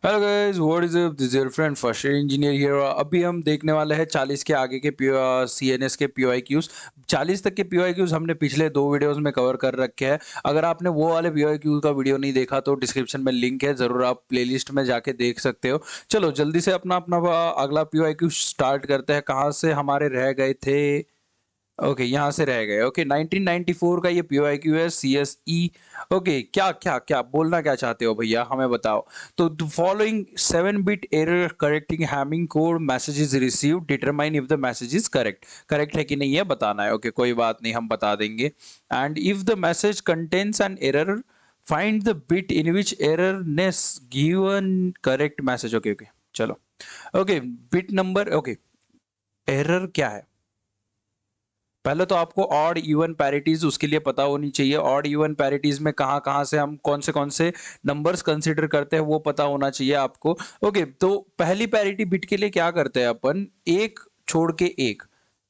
Hello guys, what is up, this your friend first year engineer here. अभी हम देखने वाले हैं 40 के आगे के सीएनएस के पीओआईक्यूज। 40 तक के पीओआईक्यूज हमने पिछले 2 वीडियोस में कवर कर रखे हैं। अगर आपने वो वाले पीओआईक्यूज का वीडियो नहीं देखा तो डिस्क्रिप्शन में लिंक है, जरूर आप प्लेलिस्ट में जाके देख सकते हो। चलो जल्दी से अपना अपना अगला पीओआईक्यू स्टार्ट करते हैं। कहाँ से हमारे रह गए थे? ओके, यहाँ से रह गए। ओके, 1994 का ये पीओआईक्यू है, सीएसई। ओके, क्या क्या क्या बोलना क्या चाहते हो भैया, हमें बताओ। तो the following 7 bit error correcting Hamming code message is receive, determine if the message is correct. Correct है कि नहीं है बताना है। ओके, कोई बात नहीं, हम बता देंगे। And if the message contains an error, find the bit in which error is given correct message. Okay okay, चलो। Okay, bit number. Okay, error क्या है? पहले तो आपको ऑड इवन पैरिटीज उसके लिए पता होनी चाहिए। ऑड इवन पैरिटीज में कहाँ कहाँ से हम कौन से नंबर्स कंसीडर करते हैं वो पता होना चाहिए आपको। ओके, तो पहली पैरिटी बिट के लिए क्या करते हैं अपन? एक छोड़ के एक,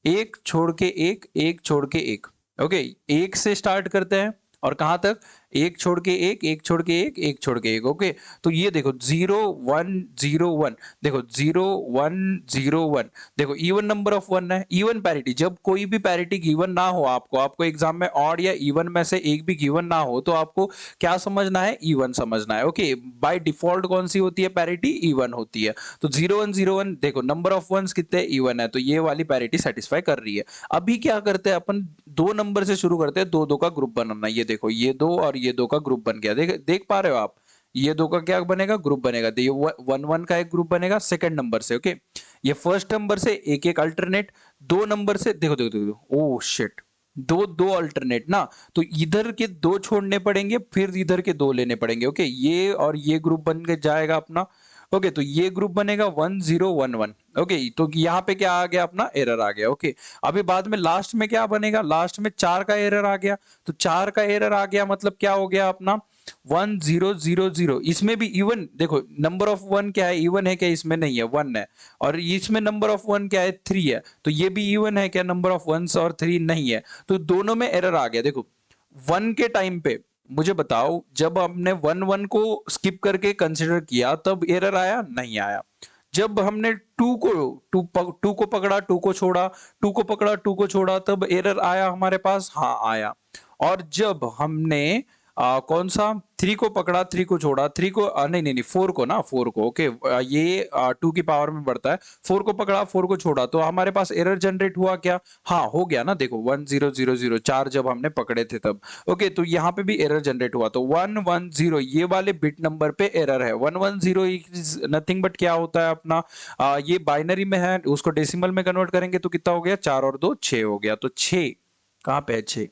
एक छोड़ के एक, एक छोड़ के एक। ओके, एक से स्टार्ट करते हैं और कहाँ तक? एक छोड़ के एक, एक छोड़ के एक, एक छोड़ के एक। ओके, तो ये देखो 0 1 0 1, देखो 0 1 0 1। देखो इवन नंबर ऑफ वन है, इवन पैरिटी। जब कोई भी पैरिटी गिवन ना हो आपको एग्जाम में ऑड या इवन में से एक भी गिवन ना हो तो आपको क्या समझना है? इवन समझना है। ओके, बाय डिफॉल्ट कौन सी होती है पैरिटी? इवन होती है। तो 0 1 0 1, देखो नंबर ऑफ वंस कितने? इवन है, तो ये वाली पैरिटी सेटिस्फाई कर रही है। अभी क्या करते हैं अपन? दो नंबर से शुरू करते हैं, दो दो का ग्रुप बनाना। ये देखो, ये दो और ये दो का ग्रुप बन गया। देख पा रहे हो आप? ये दो का क्या बनेगा? ग्रुप बनेगा। तो ये 1 1 का एक ग्रुप बनेगा सेकंड नंबर से। ओके, ये फर्स्ट नंबर से एक एक अल्टरनेट, दो नंबर से देखो देखो देखो, ओ शिट, दो दो अल्टरनेट ना, तो इधर के दो छोड़ने पड़ेंगे, फिर इधर के दो लेने पड़ेंगे। ओके, ये और ये ग्रुप बन के जाएगा अपना। ओके, तो ये ग्रुप बनेगा 1 0 1 1। ओके, तो यहाँ पे क्या आ गया? अपना एरर आ गया। ओके, अभी बाद में लास्ट में क्या बनेगा? लास्ट में 4 का एरर आ गया। तो 4 का एरर आ गया मतलब क्या हो गया अपना? 1 0 0 0। इसमें भी इवन, देखो नंबर ऑफ वन क्या है? इवन है क्या? इसमें नहीं है, वन है। और इसमें नंबर ऑफ वन क्या है? 3 है। तो ये भी इवन है क्या? नंबर ऑफ वंस और 3 नहीं है। तो दोनों में एरर आ गया। देखो वन के टाइम पे मुझे बताओ, जब हमने 1 1 को स्किप करके कंसिडर किया तब एरर आया? नहीं आया। जब हमने टू को पकड़ा, टू को छोड़ा, टू को पकड़ा, टू को छोड़ा, तब एरर आया हमारे पास? हाँ आया। और जब हमने कौन सा? थ्री को पकड़ा, थ्री को छोड़ा, थ्री को नहीं नहीं नहीं, फोर को ना, फोर को। ओके, ये टू की पावर में बढ़ता है। फोर को पकड़ा, फोर को छोड़ा, तो हमारे पास एरर जनरेट हुआ क्या? हाँ हो गया ना। देखो 1 0 0 0, चार जब हमने पकड़े थे तब। ओके, तो यहाँ पे भी एरर जनरेट हुआ। तो 1 1 0 ये वाले बिट नंबर पे एरर है। 1 1 0 इज नथिंग बट क्या होता है अपना? ये बाइनरी में है, उसको डेसिमल में कन्वर्ट करेंगे तो कितना हो गया? 4 और 2 6 हो गया। तो 6 कहाँ पे है? 6,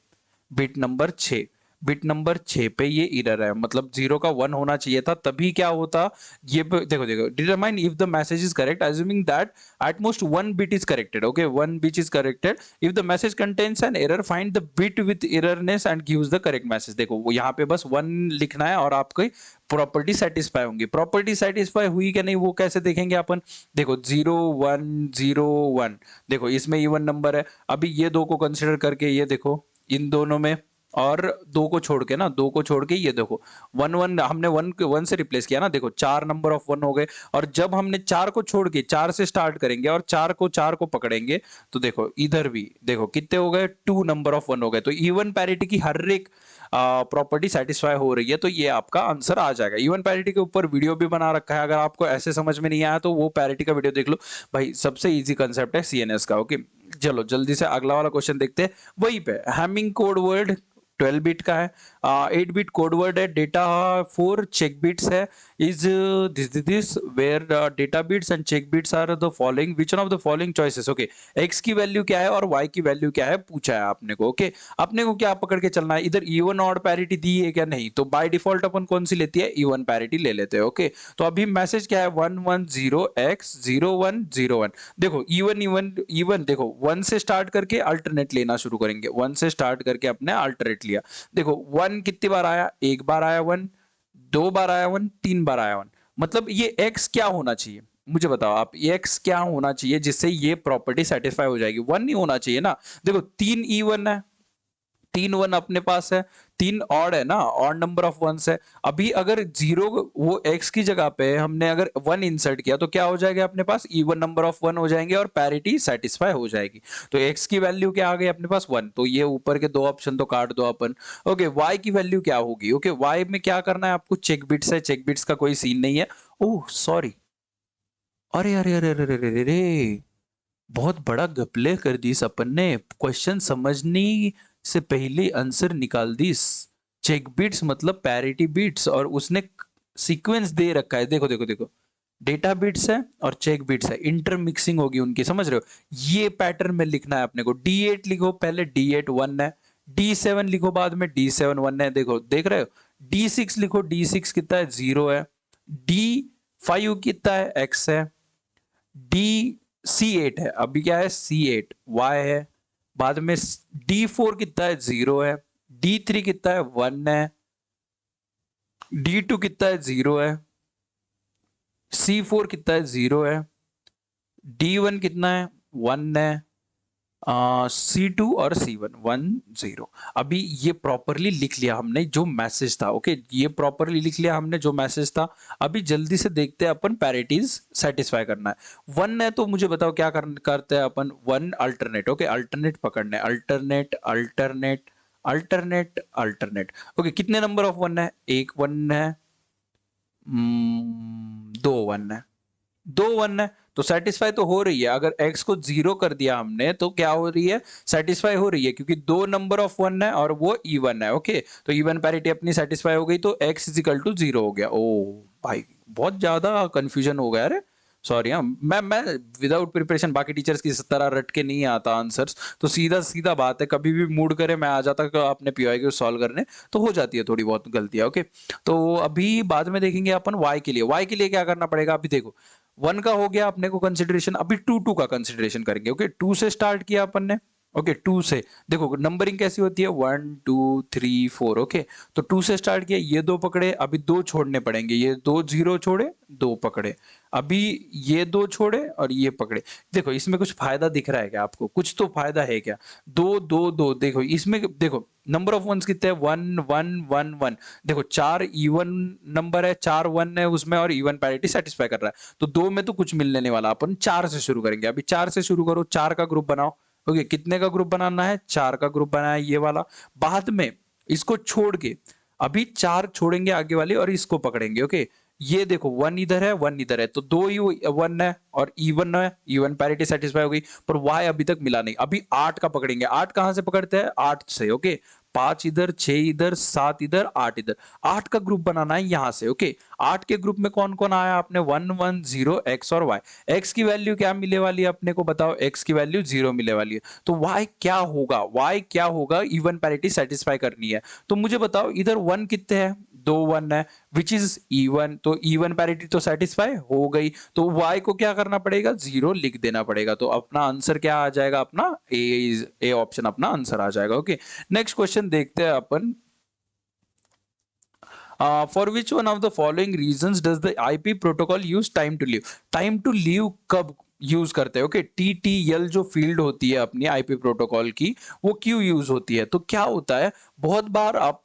बिट नंबर 6। बिट नंबर 6 पे ये एरर है, मतलब 0 का 1 होना चाहिए था, तभी क्या होता? ये देखो देखो, determine if the message is correct assuming that at most one bit is corrected. Okay, one bit is corrected. If the message contains an error, find the bit with error is and gives the correct message. देखो वो यहाँ पे बस 1 लिखना है और आपकी property satisfy होंगी। प्रॉपर्टी सेटिस्फाई हुई क्या नहीं वो कैसे देखेंगे अपन? देखो 0 1 0 1, देखो इसमें इवन नंबर है। अभी ये दो को कंसिडर करके ये देखो, इन दोनों में, और दो को छोड़ के ना, दो को छोड़ के ये देखो 1 1, हमने वन से रिप्लेस किया ना। देखो 4 नंबर ऑफ वन हो गए। और जब हमने 4 को छोड़ के 4 से स्टार्ट करेंगे और 4 को पकड़ेंगे तो देखो इधर भी देखो कितने हो गए? 2 नंबर ऑफ वन हो गए। तो इवन पैरिटी की हर एक प्रॉपर्टी सेटिस्फाई हो रही है, तो ये आपका आंसर आ जाएगा। इवन पैरिटी के ऊपर वीडियो भी बना रखा है, अगर आपको ऐसे समझ में नहीं आया तो वो पैरिटी का वीडियो देख लो भाई। सबसे इजी कंसेप्ट है सीएनएस का। ओके, चलो जल्दी से अगला वाला क्वेश्चन देखते हैं। वहीं पे हैमिंग कोड वर्ड 12 बिट का है, 8 बिट कोड वर्ड है, डेटा 4 चेक बिट्स है। Is this where data bits and check bits are the following, which one of the following choices. Okay, x की वैल्यू क्या है और वाई की value क्या है पूछा है आपने को। ओके, अपने को क्या पकड़ के चलना है? इधर इवन ऑड पैरिटी दी है क्या? नहीं, तो बाय डिफॉल्ट अपन कौन सी लेती है? इवन पैरिटी ले लेते हैं। ओके, तो अभी मैसेज क्या है? 1 1 0 x 0 1 0 1। देखो इवन इवन इवन, देखो 1 से स्टार्ट करके अल्टरनेट लेना शुरू करेंगे। 1 से स्टार्ट करके अपने अल्टरनेट लिया। देखो 1 कितनी बार आया? एक बार आया 1, 2 बार आया 1, 3 बार आया 1। मतलब ये x क्या होना चाहिए? मुझे बताओ आप, ये x क्या होना चाहिए जिससे ये प्रॉपर्टी सेटिस्फाई हो जाएगी? 1 नहीं होना चाहिए ना। देखो 3 E1 है, 3 1 अपने पास है, 3 ऑड है ना, ऑड नंबर ऑफ वंस है। अभी अगर जीरो वो x की जगह पे हमने अगर 1 इंसर्ट किया तो क्या हो जाएगा अपने पास, इवन नंबर ऑफ 1 हो जाएंगे और पैरिटी सेटिस्फाई हो जाएगी। तो x की वैल्यू क्या आ गई अपने पास 1, तो ये ऊपर के दो ऑप्शन तो काट दो अपन। ओके, y की वैल्यू क्या होगी, ओके y में क्या करना है आपको, चेक बिट्स है, चेक बिट्स का कोई सीन नहीं है। ओह सॉरी, अरे अरे अरे अरे अरे अरे अरे, बहुत बड़ा गपले कर दी इस अपन ने, क्वेश्चन समझने से पहले आंसर निकाल दिस। चेक बिट्स मतलब पैरिटी बिट्स, और उसने सीक्वेंस दे रखा है, देखो देखो देखो, डेटा बिट्स है और चेक बिट्स है, इंटरमिक्सिंग होगी उनकी, समझ रहे हो। ये पैटर्न में लिखना है अपने को। D8 लिखो, पहले D8 1 है, D7 लिखो, बाद में D7 1 है, देखो देख रहे हो। D6 लिखो, D6 कितना है 0 है, D5 कितना है x है, डी C8 है, अभी क्या है C8 y है, बाद में D4 कितना है 0 है, D3 कितना है 1 है, D2 कितना है 0 है, C4 कितना है 0 है, D1 कितना है 1 है, C2 और C1 1 0। अभी ये प्रॉपरली लिख लिया हमने जो मैसेज था, ओके ये प्रॉपरली लिख लिया हमने जो मैसेज था। अभी जल्दी से देखते हैं अपन, पैरिटीज सेटिस्फाई करना है। 1 है तो मुझे बताओ क्या करते हैं अपन, 1 अल्टरनेट, ओके अल्टरनेट पकड़ने, alternate alternate alternate alternate. Okay कितने नंबर ऑफ 1 है, एक 1 है, 2 1 है, 2 1 है, तो सेटिस्फाई तो हो रही है। अगर x को 0 कर दिया हमने तो क्या हो रही है, सेटिस्फाई हो रही है, क्योंकि 2 नंबर ऑफ 1 है और वो इवन है। ओके तो इवन पैरिटी अपनी सेटिस्फाई हो गई, तो x इज इक्वल टू 0 हो गया। ओ भाई बहुत ज्यादा कंफ्यूजन हो गया, अरे सॉरी। हाँ मैं विदाउट प्रिपरेशन बाकी टीचर्स की तरह रट के नहीं आता आंसर्स, तो सीधा सीधा बात है, कभी भी मूड करे मैं आ जाता अपने पीआई को सॉल्व करने, तो हो जाती है थोड़ी बहुत गलतियां। ओके तो अभी बाद में देखेंगे अपन y के लिए। y के लिए क्या करना पड़ेगा, अभी देखो 1 का हो गया अपने को कंसिडरेशन, अभी 2 का कंसिडरेशन करेंगे। ओके 2 से स्टार्ट किया अपन ने, ओके 2 से देखो नंबरिंग कैसी होती है, 1 2 3 4। ओके तो 2 से स्टार्ट किया, ये दो पकड़े, अभी दो छोड़ने पड़ेंगे, ये दो 0 छोड़े, दो पकड़े, अभी ये दो छोड़े और ये पकड़े। देखो इसमें कुछ फायदा दिख रहा है क्या आपको, कुछ तो फायदा है क्या, दो दो दो, देखो इसमें देखो नंबर ऑफ वंस कितने हैं, 1 1 1 1। देखो 4 इवन नंबर है, 4 1 है उसमें और इवन पैरिटी सेटिस्फाई कर रहा है, तो 2 में तो कुछ मिलने नहीं वाला, अपन 4 से शुरू करेंगे। अभी 4 से शुरू करो, 4 का ग्रुप बनाओ। ओके कितने का ग्रुप बनाना है, 4 का ग्रुप बनाया ये वाला, बाद में इसको छोड़ के अभी 4 छोड़ेंगे आगे वाले और इसको पकड़ेंगे। ओके ये देखो 1 इधर है 1 इधर है, तो दो ही 1 है और इवन है, इवन पैरिटी सेटिस्फाई हो गई, पर y अभी तक मिला नहीं। अभी 8 का पकड़ेंगे, 8 कहां से पकड़ते हैं, 8 से। ओके 5 इधर, 6 इधर, 7 इधर, 8 इधर, 8 का ग्रुप बनाना है यहां से। ओके 8 के ग्रुप में कौन कौन आया आपने, 1 1 0 x और y। x की वैल्यू क्या मिले वाली है अपने को, बताओ x की वैल्यू 0 मिले वाली है, तो y क्या होगा, y क्या होगा, इवन पैरिटी सेटिस्फाई करनी है। तो मुझे बताओ इधर 1 कितने हैं, 2 1 है विच इज इवन, तो इवन पैरिटी तो सेटिस्फाई हो गई, तो y को क्या करना पड़ेगा, 0 लिख देना पड़ेगा। तो अपना आंसर क्या आ जाएगा, अपना ए ऑप्शन अपना आंसर आ जाएगा। ओके नेक्स्ट क्वेश्चन देखते हैं अपन। For which one of the following reasons does the IP protocol use time to live? Time to live कब यूज करते हैं, ओके TTL जो फील्ड होती है अपनी आईपी प्रोटोकॉल की, वो क्यों यूज होती है, तो क्या होता है, बहुत बार आप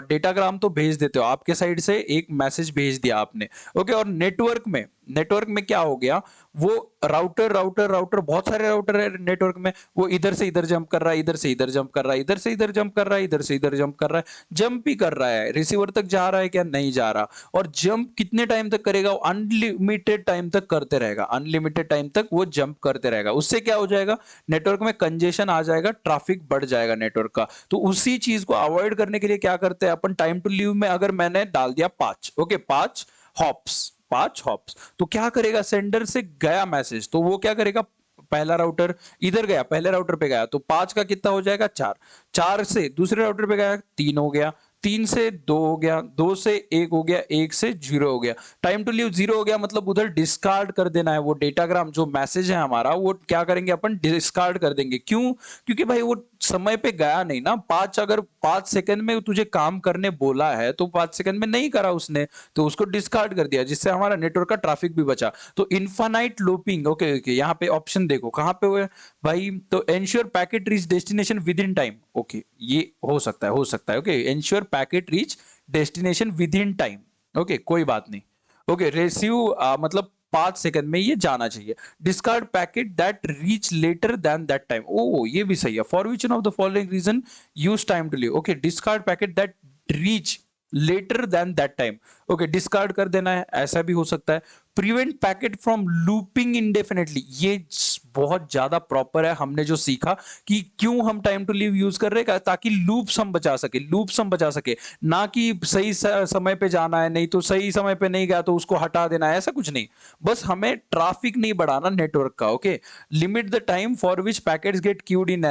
डेटाग्राम तो भेज देते हो, आपके साइड से एक मैसेज भेज दिया आपने, ओके और नेटवर्क में क्या हो गया, वो राउटर राउटर राउटर बहुत सारे राउटर है नेटवर्क में, वो इधर से इधर जंप कर रहा है, इधर से इधर जंप कर रहा है, इधर से इधर जंप कर रहा है, इधर से इधर जंप कर रहा है, जंप ही कर रहा है, रिसीवर तक जा रहा है क्या, नहीं जा रहा। और जंप कितने टाइम तक करेगा, अनलिमिटेड टाइम तक करते रहेगा, अनलिमिटेड टाइम तक वो जंप करते रहेगा। उससे क्या हो जाएगा, नेटवर्क में कंजेशन आ जाएगा, ट्रैफिक बढ़ जाएगा नेटवर्क का। तो उसी चीज को अवॉइड करने के लिए क्या करते हैं अपन, टाइम टू लीव में अगर मैंने डाल दिया 5, ओके 5 हॉप्स, तो क्या करेगा, सेंडर से गया मैसेज, तो वो क्या करेगा, पहला राउटर इधर गया, पहले राउटर पे गया, तो 5 का कितना हो जाएगा, 4, 4 से दूसरे राउटर पे गया, 3 हो गया, 3 से 2 हो गया, 2 से 1 हो गया, 1 से 0 हो गया, टाइम टू लीव 0 हो गया, मतलब उधर डिस्कार्ड कर देना है वो डेटाग्राम, जो मैसेज है हमारा वो क्या करेंगे अपन, डिस्कार्ड कर देंगे। क्यों, क्योंकि भाई वो समय पे गया नहीं ना, 5 अगर 5 सेकंड में तुझे काम करने बोला है तो 5 सेकंड में नहीं करा उसने, तो उसको डिस्कार्ड कर दिया, जिससे हमारा नेटवर्क का ट्रैफिक भी बचा। तो इनफाइनाइट लूपिंग, ओके ओके यहाँ पे ऑप्शन देखो कहां पे हुए भाई, तो ensure packet reach destination with in time, okay ये हो सकता है okay ensure packet reach destination with in time. Okay, कोई बात नहीं। ओके, रिसीव मतलब 5 सेकंड में ये जाना चाहिए। Discard packet that reach later than that time. ओ, ये भी सही है। For which one of the following reason use time to leave. Okay, discard packet that reach later than that time. Okay, discard कर देना है, ऐसा भी हो सकता है। Prevent packet from looping indefinitely, ये बहुत ज्यादा प्रॉपर है। हमने जो सीखा कि क्यों हम टाइम टू लीव यूज कर रहे हैं, ताकि लूप्स हम बचा सके, लूप्स हम बचा सके, ना कि सही समय पे जाना है, नहीं तो सही समय पे नहीं गया तो उसको हटा देना है, ऐसा कुछ नहीं। बस हमें ट्रैफिक नहीं बढ़ाना नेटवर्क का। Okay, limit the time for which packets get queued in.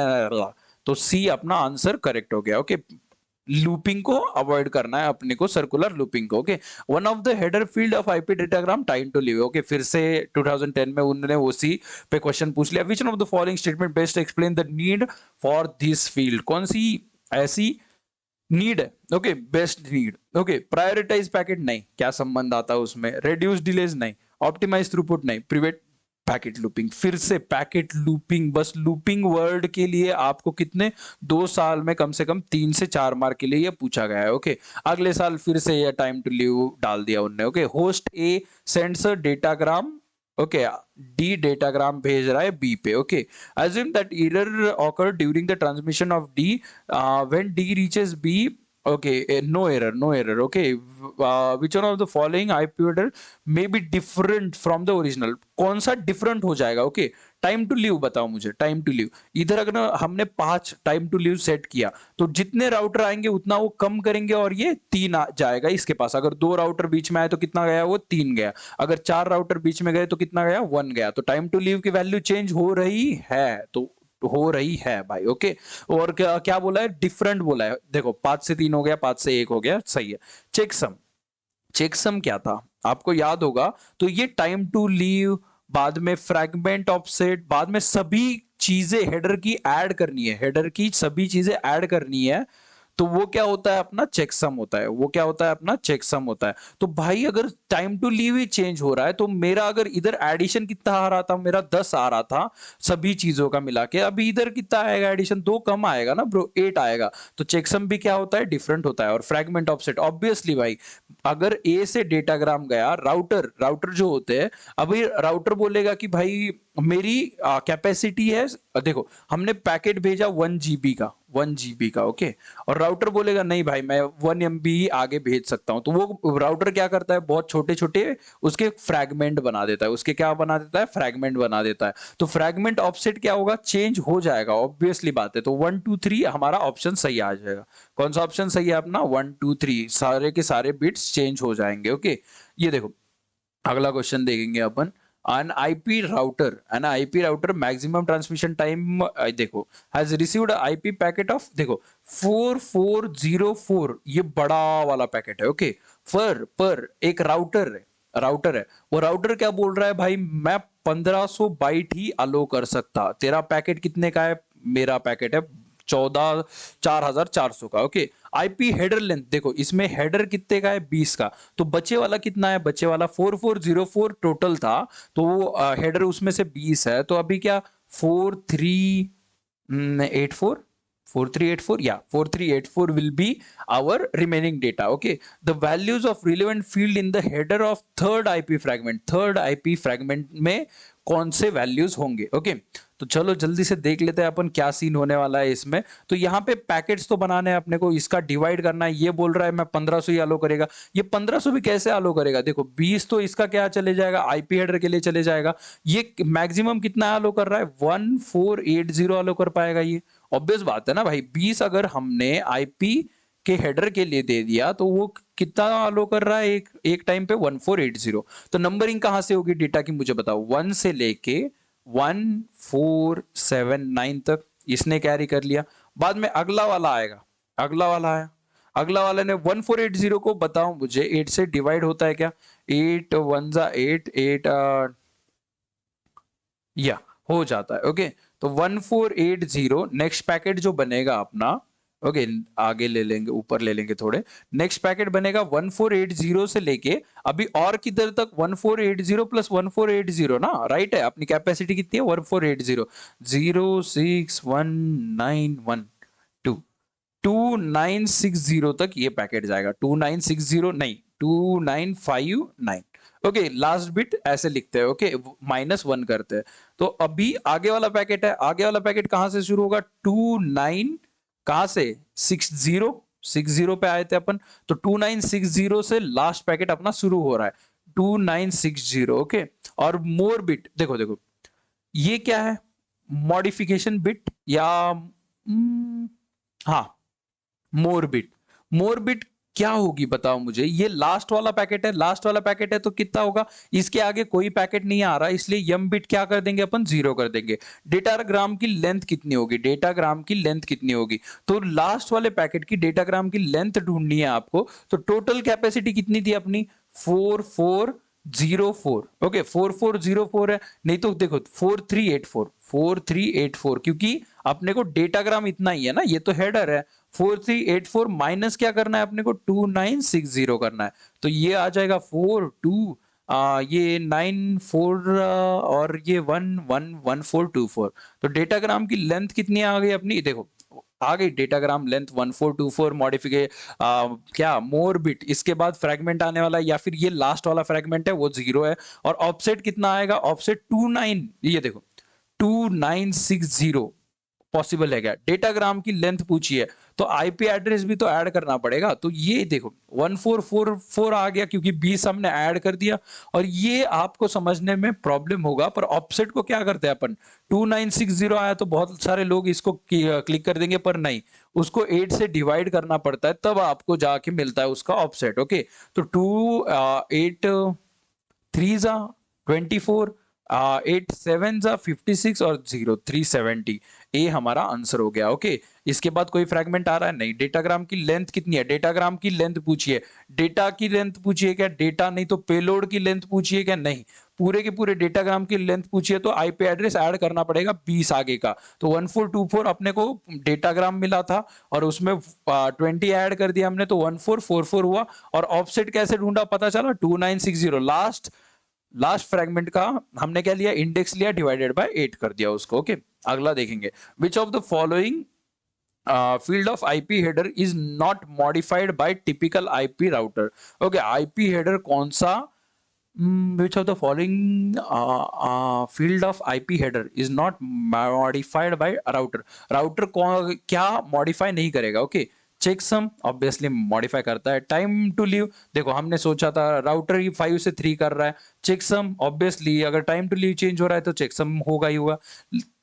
तो सी अपना आंसर करेक्ट हो गया। ओके, लूपिंग को अवॉइड करना है अपने को, सर्कुलर लूपिंग को। Okay, one of the header field of IP datagram time to leave. Okay, फिर से 2010 में उन्होंने उसी पे क्वेश्चन पूछ लिया। Which one of the following statement best explain the need for this field. कौन सी ऐसी नीड है? Okay, best need. Okay, prioritize packet नहीं, क्या संबंध आता है उसमें? रिड्यूस डिलेज नहीं, ऑप्टिमाइज थ्रूपुट नहीं, प्रिवेंट पैकेट लूपिंग। फिर से पैकेट लूपिंग, बस लूपिंग वर्ड के लिए आपको कितने 2 साल में कम से कम 3 से 4 मार्क के लिए ये पूछा गया है। ओके, अगले साल फिर से ये टाइम टू लीव डाल दिया उनने। Okay, host A sends a datagram. Okay, D datagram भेज रहा है बी पे। Okay, assume that error occurred during the transmission of D. When D reaches B, okay, no error, no error. Okay, which one of the following IP header may be different from the original? कौन सा different हो जाएगा? Okay, time to leave बताओ मुझे। Time to leave इधर अगर हमने 5 time to leave set किया तो जितने राउटर आएंगे उतना वो कम करेंगे और ये 3 आ जाएगा इसके पास। अगर 2 राउटर बीच में आए तो कितना गया? वो 3 गया। अगर 4 राउटर बीच में गए तो कितना गया? 1 गया। तो टाइम टू लीव की वैल्यू चेंज हो रही है, तो हो रही है भाई। ओके, और क्या क्या बोला है? डिफरेंट बोला है। देखो, 5 से 3 हो गया, 5 से 1 हो गया, सही है। चेकसम, चेकसम क्या था आपको याद होगा? तो ये टाइम टू लीव, बाद में फ्रैगमेंट ऑफसेट, बाद में सभी चीजें हेडर की ऐड करनी है, हेडर की सभी चीजें ऐड करनी है। तो वो क्या होता है? अपना चेकसम होता है। वो क्या होता है? अपना चेकसम होता है। तो भाई अगर टाइम टू लीव ही चेंज हो रहा है तो मेरा अगर इधर एडिशन कितना आ रहा था? मेरा 10 आ रहा था सभी चीजों का मिला के। अभी इधर कितना आएगा एडिशन? 2 कम आएगा ना ब्रो, 8 आएगा। तो चेकसम भी क्या होता है? डिफरेंट होता है। और फ्रैगमेंट ऑफसेट ऑब्वियसली भाई, अगर ए से डेटाग्राम गया, राउटर राउटर जो होते हैं, अभी राउटर बोलेगा कि भाई मेरी कैपेसिटी है, देखो हमने पैकेट भेजा 1 GB का, 1 GB का। ओके, और राउटर बोलेगा नहीं भाई मैं 1 MB ही आगे भेज सकता हूं। तो वो राउटर क्या करता है? बहुत छोटे छोटे उसके फ्रैगमेंट बना देता है। उसके क्या बना देता है? फ्रैगमेंट बना देता है। तो फ्रैगमेंट ऑफसेट क्या होगा? चेंज हो जाएगा, ऑब्वियसली बात है। तो 1 2 3 हमारा ऑप्शन सही आ जाएगा। कौन सा ऑप्शन सही है अपना? 1 2 3 सारे के सारे बिट्स चेंज हो जाएंगे। ओके, ये देखो अगला क्वेश्चन देखेंगे अपन। an IP router maximum transmission time, देखो has received a IP packet of, देखो 4404, ये बड़ा वाला पैकेट है। ओके, पर एक राउटर है। वो राउटर क्या बोल रहा है? भाई मैं 1500 बाइट ही अलो कर सकता। तेरा पैकेट कितने का है? मेरा पैकेट है 4400 का। ओके, आईपी हेडर लेंथ, देखो इसमें हेडर कितने का है? 20 का। तो बचे वाला कितना है? बचे वाला 4404 टोटल था, तो वो हेडर उसमें से 20 है। तो अभी क्या 4384 4384 या 4384 will be our remaining data. Okay, the values of relevant field in the header of third IP fragment, third IP fragment में कौन से वैल्यूज होंगे? ओके, तो चलो जल्दी से देख लेते हैं अपन क्या सीन होने वाला है इसमें। तो यहाँ पे पैकेट्स तो बनाने हैं अपने को, इसका डिवाइड करना है। ये बोल रहा है मैं 1500 ही अलो करेगा। ये 1500 भी कैसे अलो करेगा? देखो 20 तो इसका क्या चले जाएगा? आईपी हेडर के लिए चले जाएगा। ये मैक्सिमम कितना अलो कर रहा है? 1480 अलो कर पाएगा ये। ऑब्वियस बात है ना भाई, 20 अगर हमने आईपी के हेडर के लिए दे दिया तो वो कितना अलो कर रहा है एक टाइम पे? 1480। तो नंबरिंग कहां से होगी डेटा की? मुझे बताओ। 1 से लेके 1479 तक इसने कैरी कर लिया। बाद में अगला वाला आएगा, अगला वाला आया, अगला वाले ने 1480 को बताओ मुझे 8 से डिवाइड होता है क्या? 8 1 जा 8 8 या हो जाता है। ओके, तो 1480 नेक्स्ट पैकेट जो बनेगा अपना। ओके, आगे ले लेंगे, ऊपर ले लेंगे थोड़े। नेक्स्ट पैकेट बनेगा 1480 से लेके अभी और किधर तक? 1480 प्लस 1480 ना, राइट है। अपनी कैपेसिटी कितनी है? 1480 06191 2 2960 तक ये पैकेट जाएगा, 2960 नहीं 2959। ओके, लास्ट बिट ऐसे लिखते हैं, ओके, -1 करते हैं। तो अभी आगे वाला पैकेट है, आगे वाला पैकेट कहां से शुरू होगा, 29 कहां से 60 पे आए थे अपन, तो 2960 से लास्ट पैकेट अपना शुरू हो रहा है 2960। ओके, और मोर बिट देखो देखो ये क्या है, मॉडिफिकेशन बिट या हाँ मोर बिट क्या होगी बताओ मुझे। ये लास्ट वाला पैकेट है, लास्ट वाला पैकेट है तो कितना होगा, इसके आगे कोई पैकेट नहीं आ रहा, इसलिए यम बिट क्या कर देंगे अपन, 0 कर देंगे। डेटाग्राम की लेंथ कितनी होगी, डेटाग्राम की लेंथ कितनी होगी, तो लास्ट वाले पैकेट की डेटाग्राम की लेंथ ढूंढनी है आपको। तो टोटल कैपेसिटी कितनी थी अपनी, 4404। ओके 4404 है, नहीं तो देखो 4384 क्योंकि अपने को डेटाग्राम इतना ही है ना, ये तो हेडर है। 4384 माइनस क्या करना है अपने को, 2960 करना है। तो ये आ जाएगा 42 ये 94 और ये 111424। तो डेटाग्राम की लेंथ कितनी आ गई अपनी, देखो आ गई डेटाग्राम लेंथ 1424। क्या मोर बिट, इसके बाद फ्रेगमेंट आने वाला है या फिर ये लास्ट वाला फ्रेगमेंट है वो 0 है। और ऑफसेट कितना आएगा, ऑफसेट 29, ये देखो 2960 पॉसिबल है क्या, डेटाग्राम की लेंथ पूछी है तो आईपी एड्रेस भी तो ऐड करना पड़ेगा। तो ये देखो 1444 आ गया क्योंकि 20 हमने ऐड कर दिया। और ये आपको समझने में प्रॉब्लम होगा, पर ऑफसेट को क्या करते हैं अपन, 2960 आया तो बहुत सारे लोग इसको क्लिक कर देंगे, पर नहीं, उसको 8 से डिवाइड करना पड़ता है तब आपको जाके मिलता है उसका ऑफसेट। ओके, तो 8 3 जा 24, 8 7 जा 56 और 0 370, ये हमारा आंसर हो गया। ओके, इसके बाद कोई फ्रैगमेंट आ रहा है नहीं। डेटाग्राम की लेंथ कितनी है, डेटाग्राम की लेंथ पूछिए, डेटा की लेंथ पूछिए क्या, डेटा नहीं तो पेलोड की लेंथ पूछिए क्या, नहीं, पूरे के पूरे डेटाग्राम की लेंथ पूछिए तो आईपी एड्रेस ऐड करना पड़ेगा 20 आगे का। तो 1424 अपने को डेटाग्राम मिला था और उसमें 20 ऐड कर दिया हमने, तो 1444 हुआ। और ऑफसेट कैसे ढूंढा पता चला, 2960 लास्ट फ्रेगमेंट का हमने क्या लिया, इंडेक्स लिया, डिवाइडेड बाय 8 कर दिया उसको। ओके, अगला देखेंगे, which of the following field of IP header is not modified by typical IP router। okay, IP header कौन सा, which of the following field of IP header is not modified by router, router क्या modify नहीं करेगा। Okay, checksum obviously modify करता है। Time to leave, देखो हमने सोचा था राउटर ही 5 से 3 कर रहा है, चेकसम ऑब्वियसली अगर टाइम टू लीव चेंज हो रहा है तो चेकसम होगा ही होगा।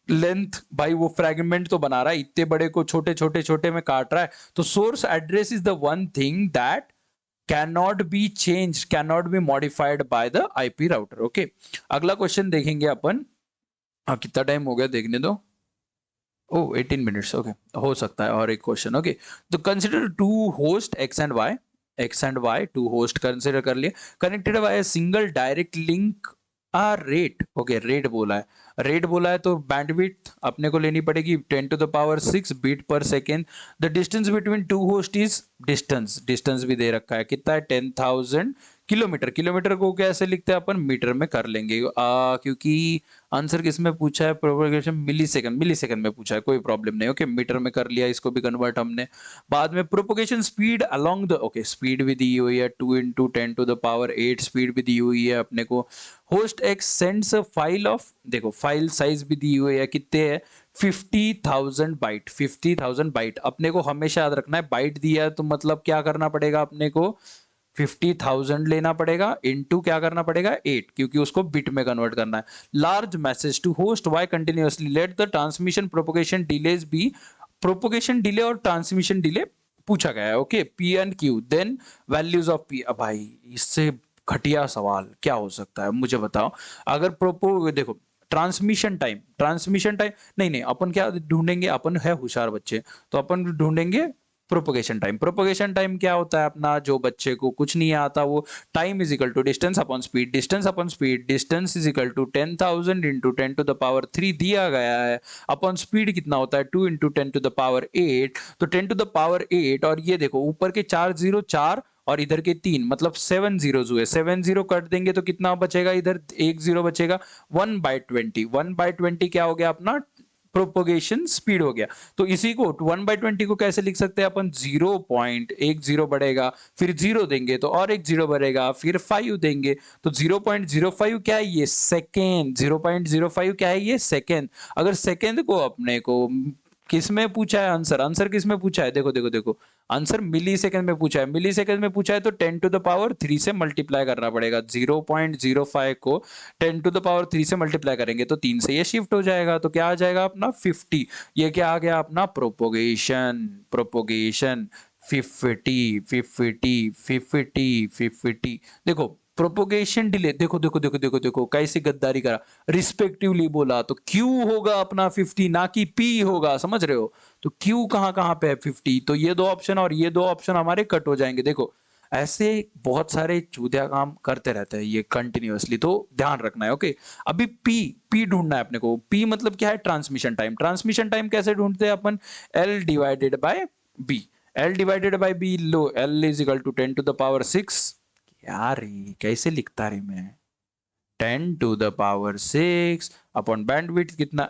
लेंथ भाई वो फ्रेगमेंट तो बना रहा है, इतने बड़े को छोटे छोटे छोटे में काट रहा है, तो source address is the one thing that cannot be changed, cannot be modified by the IP router। Okay, अगला क्वेश्चन देखेंगे अपन। कितना टाइम हो गया देखने दो, ओ 18 मिनट्स। ओके, हो सकता है और एक क्वेश्चन। ओके, तो consider two host x and y two host consider कर लिए, connected by single direct link rate. Okay, rate बोला है तो बैंडविड्थ अपने को लेनी पड़ेगी 10 to the power 6 बीट पर second. The distance between two host is, distance भी दे रखा है कितना है, 10,000 किलोमीटर। किलोमीटर को कैसे लिखते हैं अपन, मीटर में कर लेंगे क्योंकि आंसर किस में पूछा है, प्रोपगेशन मिलीसेकंड में पूछा है, कोई प्रॉब्लम नहीं। ओके, मीटर में कर लिया इसको भी कन्वर्ट हमने। बाद में propagation speed along the, okay speed भी दी हुई है 2 × 10 to the power 8 स्पीड भी दी हुई है अपने को। Host x sends a file of, देखो फाइल साइज भी दी हुई है कितने है, 50,000 बाइट। 50,000 बाइट अपने को हमेशा याद रखना है, बाइट दिया है तो मतलब क्या करना पड़ेगा अपने को, 50,000 लेना पड़ेगा इनटू क्या करना पड़ेगा 8, क्योंकि उसको बिट में कन्वर्ट करना है। Large message to host y continuously, let the transmission propagation delays be, propagation delay और ट्रांसमिशन डिले पूछा गया है। Okay, p and q, then values of p. भाई इससे घटिया सवाल क्या हो सकता है मुझे बताओ। अगर देखो ट्रांसमिशन टाइम नहीं अपन क्या ढूंढेंगे, अपन है होशियार बच्चे तो अपन ढूंढेंगे प्रोपोगेशन टाइम क्या होता है अपना, जो बच्चे को कुछ नहीं आता वो, time is equal to distance upon speed, distance is equal to 10,000 × 10 to the power 3 दिया गया है, अपॉन स्पीड कितना होता है 2 × 10 to the power 8, तो 10 to the power 8। और ये देखो ऊपर के 4 0 4 और इधर के 3 मतलब 7 zeros हुए, 7 0 कट देंगे तो कितना बचेगा, इधर 1 0 बचेगा, 1/20 क्या हो गया अपना प्रोपोगेशन स्पीड हो गया। तो इसी को 1/20 को कैसे लिख सकते हैं अपन, 0.10 बढ़ेगा, फिर 0 देंगे तो और एक 0 बढ़ेगा, फिर 5 देंगे तो 0.05 क्या है ये, सेकेंड। 0.05 क्या है ये, सेकेंड। अगर सेकेंड को अपने को किस में पूछा है आंसर, आंसर किस में पूछा है, देखो देखो देखो, आंसर मिली सेकेंड में पूछा है। मिली सेकेंड में पूछा है तो 10⁻³ से मल्टीप्लाई करना पड़ेगा। 0.05 को 10⁻³ से मल्टीप्लाई करेंगे तो 3 से ये शिफ्ट हो जाएगा, तो क्या आ जाएगा अपना 50। ये क्या आ गया अपना, प्रोपोगेशन। प्रोपोगेशन 50 50 50 50। देखो प्रोपोगेशन डिले, देखो देखो देखो देखो देखो कैसी गद्दारी करा, रिस्पेक्टिवली बोला तो Q होगा अपना 50, ना कि P होगा, समझ रहे हो। तो Q कहाँ कहाँ पे है, 50। तो ये दो ऑप्शन और ये दो ऑप्शन हमारे कट हो जाएंगे। देखो ऐसे बहुत सारे चूतिया काम करते रहते हैं ये कंटिन्यूअसली, तो ध्यान रखना है। ओके, अभी P ढूंढना है अपने को। P मतलब क्या है, ट्रांसमिशन टाइम। ट्रांसमिशन टाइम कैसे ढूंढते हैं अपन, L/B। L/B लो, L इज इक्वल टू 10⁻⁶। यार ये कैसे लिखता रे मैं, 10⁻⁶ अपॉन बैंडविड्थ कितना,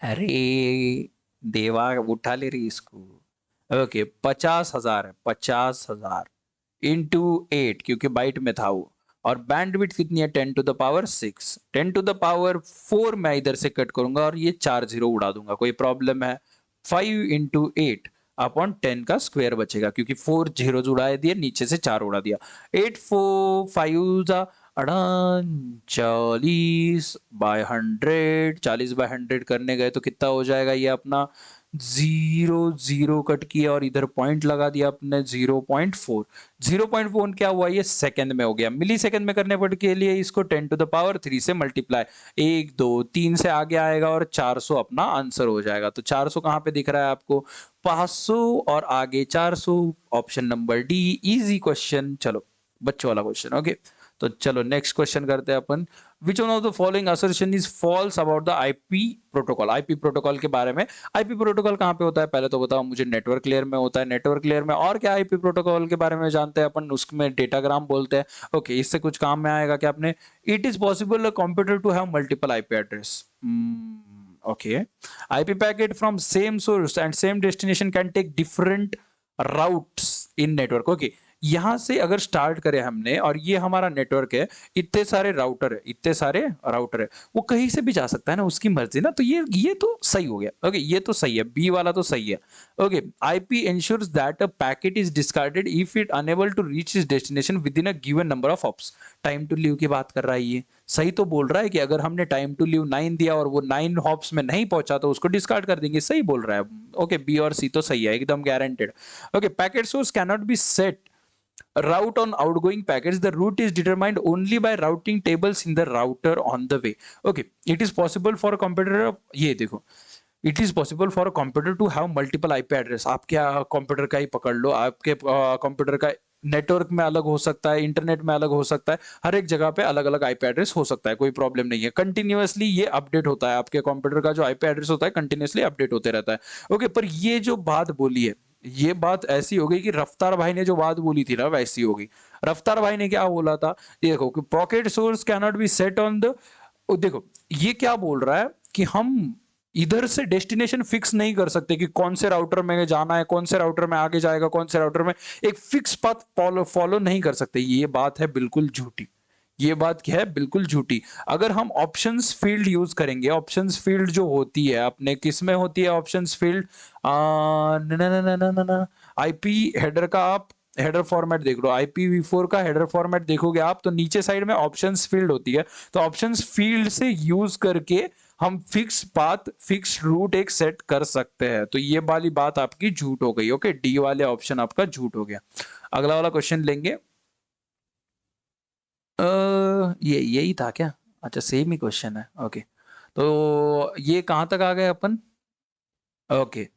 अरे देवा उठा ले रही इसको। ओके 50,000 है, 50,000 इंटू 8 क्योंकि बाइट में था वो, और बैंडविड्थ कितनी है 10⁻⁶। 10⁻⁴ मैं इधर से कट करूंगा और ये 4 जीरो उड़ा दूंगा, कोई प्रॉब्लम है। 5 इंटू 8 अपॉन 10 का स्क्वायर बचेगा क्योंकि 4 जीरो उड़ा दिए, नीचे से 4 उड़ा दिया। 8 4 5 जा 40/100, 40/100 करने गए तो कितना हो जाएगा ये अपना, 0 कट किया और इधर पॉइंट लगा दिया अपने 0.4। 0.4 क्या हुआ, ये सेकंड में हो गया। मिली सेकंड में करने पड़ के लिए इसको 10⁻³ से मल्टीप्लाई, 1 2 3 से आगे आएगा और 400 अपना आंसर हो जाएगा। तो 400 कहाँ पे दिख रहा है आपको, 500 और आगे 400, option number D, easy question. चलो बच्चों वाला क्वेश्चन। ओके तो चलो नेक्स्ट क्वेश्चन करते हैं अपन। Which one of the following assertion is false about the IP protocol. IP protocol के बारे में, आईपी प्रोटोकॉल कहाँ पे होता है पहले तो बताओ मुझे, नेटवर्क लेयर में होता है। नेटवर्क लेयर में और क्या आईपी प्रोटोकॉल के बारे में जानते हैं अपन, उसमें डेटाग्राम बोलते हैं। ओके इससे कुछ काम में आएगा क्या अपने, it is possible a computer to have multiple IP address. okay, IP packet from same source and same destination can take different routes in network। okay, यहां से अगर स्टार्ट करें हमने और ये हमारा नेटवर्क है, इतने सारे राउटर है, इतने सारे राउटर है, वो कहीं से भी जा सकता है ना, उसकी मर्जी ना। तो ये तो सही हो गया। ओके ये तो सही है, बी वाला तो सही है। Okay IP ensures that a packet is discarded if it unable to reach is destination within a given number of hops. Time to live की बात कर रहा है ये, सही तो बोल रहा है कि अगर हमने टाइम टू लीव 9 दिया और वो 9 हॉप्स में नहीं पहुंचा तो उसको डिस्कार्ड कर देंगे, सही बोल रहा है। ओके बी और सी तो सही है, एकदम guaranteed. Okay packet source can not be set route on outgoing packets. The route is determined only by routing tables in the router on the way. Okay it is possible for a computer, ये देखो, it is possible for a computer to have multiple IP address. आपके computer का ही पकड़ लो, आपके computer का network में अलग हो सकता है, इंटरनेट में अलग हो सकता है, हर एक जगह पे अलग अलग आईपी एड्रेस हो सकता है, कोई प्रॉब्लम नहीं है। कंटिन्यूअसली ये अपडेट होता है, आपके कंप्यूटर का जो आईपी एड्रेस होता है कंटिन्यूअसली अपडेट होते रहता है। ओके पर ये जो बात बोली है, ये बात ऐसी हो गई कि रफ्तार भाई ने जो बात बोली थी ना वैसी होगी। रफ्तार भाई ने क्या बोला था, देखो कि pocket source can not be set on the, देखो ये क्या बोल रहा है कि हम इधर से डेस्टिनेशन फिक्स नहीं कर सकते कि कौन से राउटर में जाना है, कौन से राउटर में आगे जाएगा, कौन से राउटर में, एक फिक्स पाथ फॉलो नहीं कर सकते। ये बात है बिल्कुल झूठी, ये बात क्या है, बिल्कुल झूठी। अगर हम ऑप्शंस फील्ड यूज करेंगे, ऑप्शंस फील्ड जो होती है अपने किस में होती है ऑप्शंस फील्ड, आईपी हेडर का आप हेडर फॉर्मेट देख लो, IPv4 का हेडर फॉर्मेट देखोगे आप तो नीचे साइड में ऑप्शंस फील्ड होती है। तो ऑप्शंस फील्ड से यूज करके हम फिक्स पाथ फिक्स रूट एक सेट कर सकते हैं। तो ये वाली बात आपकी झूठ हो गई। ओके डी वाले ऑप्शन आपका झूठ हो गया। अगला वाला क्वेश्चन लेंगे। ये यही था क्या, अच्छा सेम ही क्वेश्चन है। ओके तो ये कहाँ तक आ गए अपन। ओके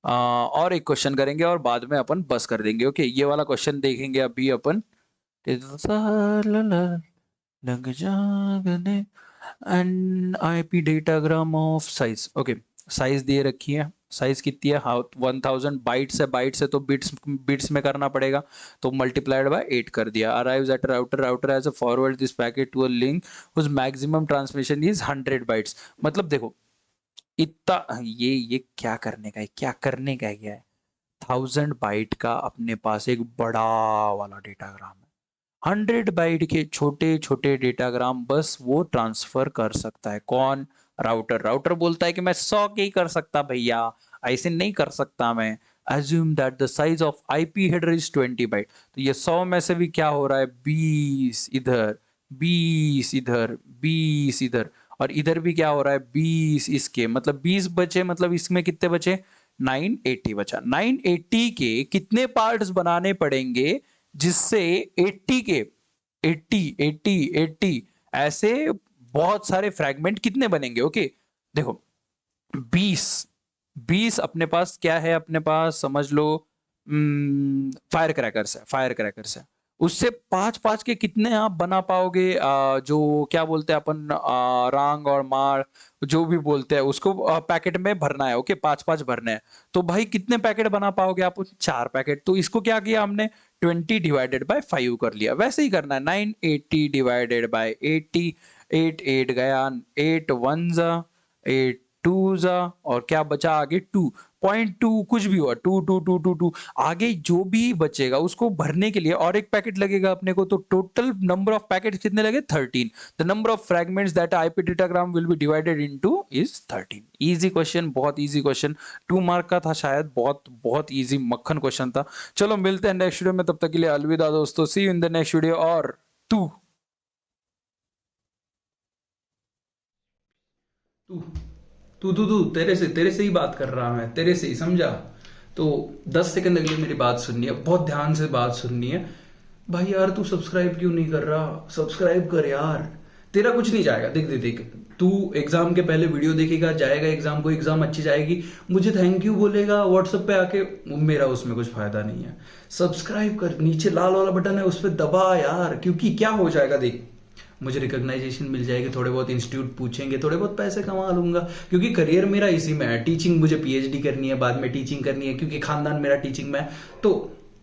और एक क्वेश्चन करेंगे और बाद में अपन बस कर देंगे। ओके ये वाला क्वेश्चन देखेंगे अभी अपन। लग जागने and IP datagram of size. Okay size दे रखी है, साइज कितनी है, 1000 बाइट्स है, बाइट्स है तो बिट्स में करना पड़ेगा, तो मल्टीप्लाइड बाय 8 कर दिया। Arrives at router, router has a forward this packet to a link whose maximum transmission is 100 bytes. मतलब देखो इतना ये क्या करने का है, क्या करने का है, क्या है? 1000 बाइट का अपने पास एक बड़ा वाला डेटाग्राम है। 100 बाइट के छोटे छोटे डेटाग्राम बस वो ट्रांसफर कर सकता है कौन? राउटर। राउटर बोलता है कि मैं 100 के ही कर सकता भैया, ऐसे नहीं कर सकता मैं। assume that the size of IP header is 20 byte. तो ये 100 में से भी क्या हो रहा है, 20 इधर, 20 इधर, 20 इधर, और इधर भी क्या हो रहा है, 20 इसके, मतलब 20 बचे, मतलब इसमें कितने बचे, 980 बचा। 980 के कितने पार्ट्स बनाने पड़ेंगे जिससे 80 के 80 80 80 ऐसे बहुत सारे फ्रैगमेंट कितने बनेंगे? ओके देखो, 20 20 अपने पास क्या है, अपने पास समझ लो फायर क्रैकर्स है, फायर क्रैकर्स है। उससे पांच पांच के कितने आप बना पाओगे? जो क्या बोलते हैं अपन, रांग और मार जो भी बोलते हैं उसको, पैकेट में भरना है। ओके, पांच पांच भरने हैं, तो भाई कितने पैकेट बना पाओगे आप? 4 पैकेट। तो इसको क्या किया हमने, 20 डिवाइडेड बाय 5 कर लिया। वैसे ही करना है, 980 डिवाइडेड बाय 80, 8 8 गया, 8 1 जा 8 2 जा, और क्या बचा आगे, 2.2 कुछ भी हुआ, 2 आगे जो भी बचेगा उसको भरने के लिए और एक पैकेट लगेगा अपने को। तो टोटल नंबर ऑफ पैकेट कितने लगे, 13। The number of fragments that IP datagram will be divided into is 13। Easy question, बहुत इजी क्वेश्चन, 2 मार्क का था शायद, बहुत बहुत इजी मक्खन क्वेश्चन था। चलो मिलते हैं नेक्स्ट वीडियो में, तब तक के लिए अलविदा दोस्तों, see you in the next video. और तू तू तू तेरे से ही बात कर रहा, मैं तेरे से ही, समझा? तो 10 सेकंड अगले मेरी बात सुननी है, बहुत ध्यान से बात सुननी है। भाई यार तू सब्सक्राइब क्यों नहीं कर रहा? सब्सक्राइब कर यार, तेरा कुछ नहीं जाएगा। देख देख देख, तू एग्जाम के पहले वीडियो देखेगा, जाएगा एग्जाम को, एग्जाम अच्छी जाएगी, मुझे थैंक यू बोलेगा व्हाट्सएप पे आके, मेरा उसमें कुछ फायदा नहीं है। सब्सक्राइब कर, नीचे लाल वाला बटन है उस पर दबा यार, क्योंकि क्या हो जाएगा देख, मुझे रिकॉग्नाइजेशन मिल जाएगी, थोड़े बहुत इंस्टीट्यूट पूछेंगे, थोड़े बहुत पैसे कमा लूंगा, क्योंकि करियर मेरा इसी में है। टीचिंग, मुझे पीएचडी करनी है, बाद में टीचिंग करनी है, क्योंकि खानदान मेरा टीचिंग में है। तो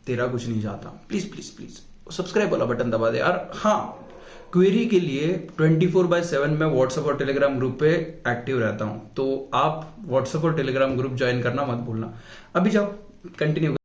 तेरा कुछ नहीं जाता, प्लीज प्लीज प्लीज सब्सक्राइब वाला बटन दबा दे यार। हाँ, क्वेरी के लिए 24/7 में व्हाट्सएप और टेलीग्राम ग्रुप पे एक्टिव रहता हूँ, तो आप व्हाट्सएप और टेलीग्राम ग्रुप ज्वाइन करना मत भूलना। अभी जाओ, कंटिन्यू।